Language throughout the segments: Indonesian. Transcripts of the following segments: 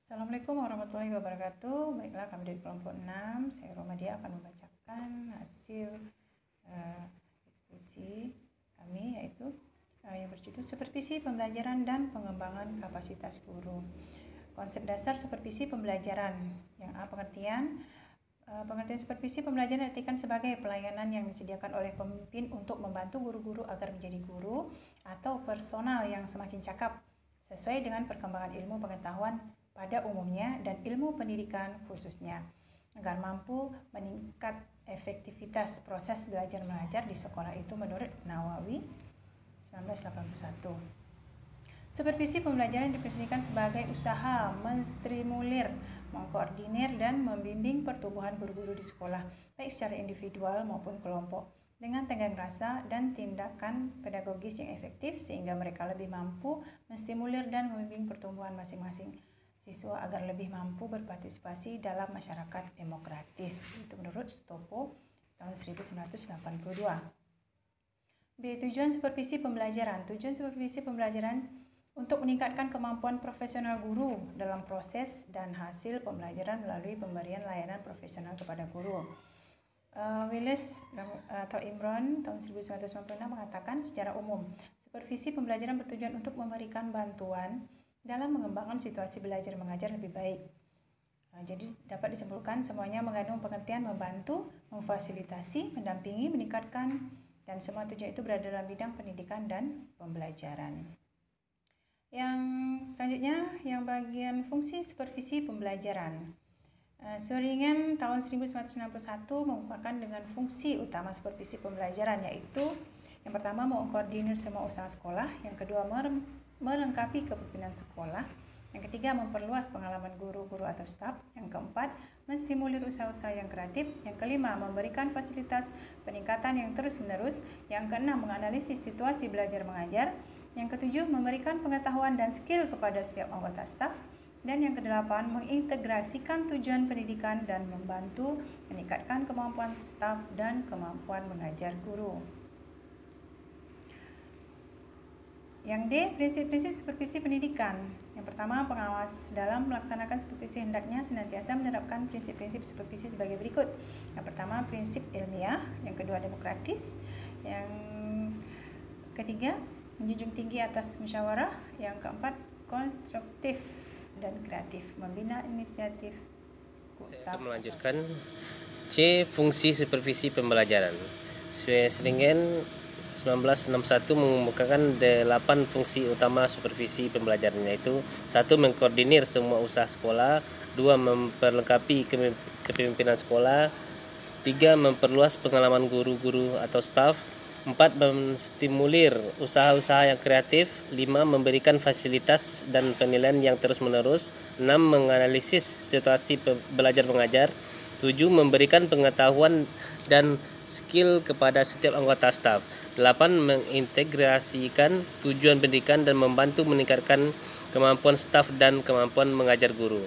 Assalamualaikum warahmatullahi wabarakatuh. Baiklah, kami dari kelompok 6, saya Romadia akan membacakan hasil diskusi kami, yaitu yang berjudul Supervisi Pembelajaran dan Pengembangan Kapasitas Guru. Konsep dasar supervisi pembelajaran. Yang A, pengertian supervisi pembelajaran diartikan sebagai pelayanan yang disediakan oleh pemimpin untuk membantu guru-guru agar menjadi guru atau personal yang semakin cakap sesuai dengan perkembangan ilmu pengetahuan pada umumnya dan ilmu pendidikan khususnya, agar mampu meningkat efektivitas proses belajar mengajar di sekolah itu menurut Nawawi 1981. Supervisi pembelajaran didefinisikan sebagai usaha menstimulir, mengkoordinir, dan membimbing pertumbuhan guru-guru di sekolah, baik secara individual maupun kelompok, dengan tenggang rasa dan tindakan pedagogis yang efektif sehingga mereka lebih mampu menstimulir dan membimbing pertumbuhan masing-masing siswa agar lebih mampu berpartisipasi dalam masyarakat demokratis. Itu menurut Stopo tahun 1982. B. Tujuan supervisi pembelajaran. Tujuan supervisi pembelajaran untuk meningkatkan kemampuan profesional guru dalam proses dan hasil pembelajaran melalui pemberian layanan profesional kepada guru. Willis atau Imron tahun 1996 mengatakan secara umum, supervisi pembelajaran bertujuan untuk memberikan bantuan dalam mengembangkan situasi belajar mengajar lebih baik. Jadi dapat disimpulkan semuanya mengandung pengertian membantu, memfasilitasi, mendampingi, meningkatkan, dan semua tujuan itu berada dalam bidang pendidikan dan pembelajaran. Yang selanjutnya, yang bagian fungsi supervisi pembelajaran. Swieringen tahun 1961 mengukuhkan dengan fungsi utama supervisi pembelajaran, yaitu yang pertama mengkoordinir semua usaha sekolah, yang kedua melengkapi kepemimpinan sekolah, yang ketiga memperluas pengalaman guru-guru atau staf, yang keempat menstimulir usaha-usaha yang kreatif, yang kelima memberikan fasilitas peningkatan yang terus-menerus, yang keenam menganalisis situasi belajar mengajar, yang ketujuh memberikan pengetahuan dan skill kepada setiap anggota staf, dan yang kedelapan mengintegrasikan tujuan pendidikan dan membantu meningkatkan kemampuan staf dan kemampuan mengajar guru. Yang D, prinsip-prinsip supervisi pendidikan. Yang pertama, pengawas dalam melaksanakan supervisi hendaknya senantiasa menerapkan prinsip-prinsip supervisi sebagai berikut. Yang pertama, prinsip ilmiah. Yang kedua, demokratis. Yang ketiga, menjunjung tinggi atas musyawarah. Yang keempat, konstruktif dan kreatif, membina inisiatif. Saya akan melanjutkan C. Fungsi supervisi pembelajaran. Swieringen 1961 mengemukakan 8 fungsi utama supervisi pembelajaran, yaitu 1. Mengkoordinir semua usaha sekolah, 2. Memperlengkapi kepemimpinan sekolah, 3. Memperluas pengalaman guru-guru atau staf, 4. Menstimulir usaha-usaha yang kreatif, 5. Memberikan fasilitas dan penilaian yang terus-menerus, 6. Menganalisis situasi belajar mengajar, 7. Memberikan pengetahuan dan skill kepada setiap anggota staf, 8. Mengintegrasikan tujuan pendidikan dan membantu meningkatkan kemampuan staf dan kemampuan mengajar guru.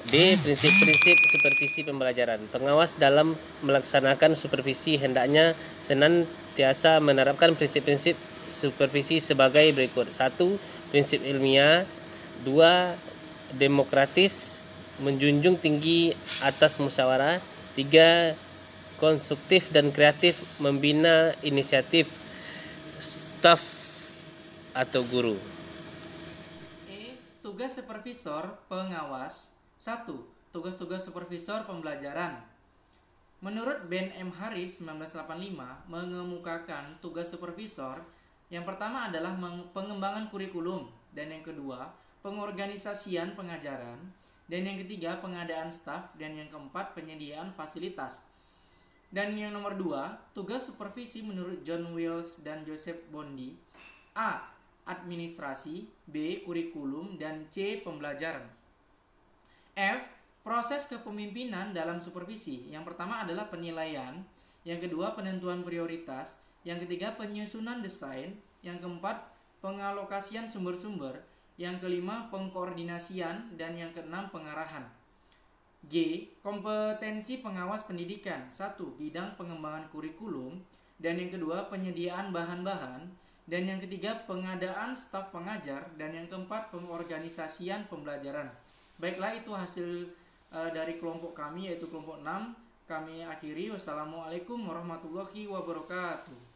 D. Prinsip-prinsip supervisi pembelajaran. Pengawas dalam melaksanakan supervisi hendaknya senantiasa menerapkan prinsip-prinsip supervisi sebagai berikut. 1. Prinsip ilmiah. 2. Demokratis, menjunjung tinggi atas musyawarah. 3. Konstruktif dan kreatif, membina inisiatif staf atau guru. Tugas supervisor pengawas. 1. Tugas-tugas supervisor pembelajaran. Menurut Ben M. Harris 1985 mengemukakan tugas supervisor yang pertama adalah pengembangan kurikulum, dan yang kedua pengorganisasian pengajaran, dan yang ketiga pengadaan staf, dan yang keempat penyediaan fasilitas. Dan yang nomor 2, tugas supervisi menurut John Wills dan Joseph Bondi. A. Administrasi, B. Kurikulum, dan C. Pembelajaran. F. Proses kepemimpinan dalam supervisi. Yang pertama adalah penilaian, yang kedua penentuan prioritas, yang ketiga penyusunan desain, yang keempat pengalokasian sumber-sumber, yang kelima pengkoordinasian, dan yang keenam pengarahan. G. Kompetensi pengawas pendidikan. 1. Bidang pengembangan kurikulum, dan yang kedua penyediaan bahan-bahan, dan yang ketiga pengadaan staf pengajar, dan yang keempat pengorganisasian pembelajaran. Baiklah, itu hasil dari kelompok kami, yaitu kelompok 6. Kami akhiri. Wassalamualaikum warahmatullahi wabarakatuh.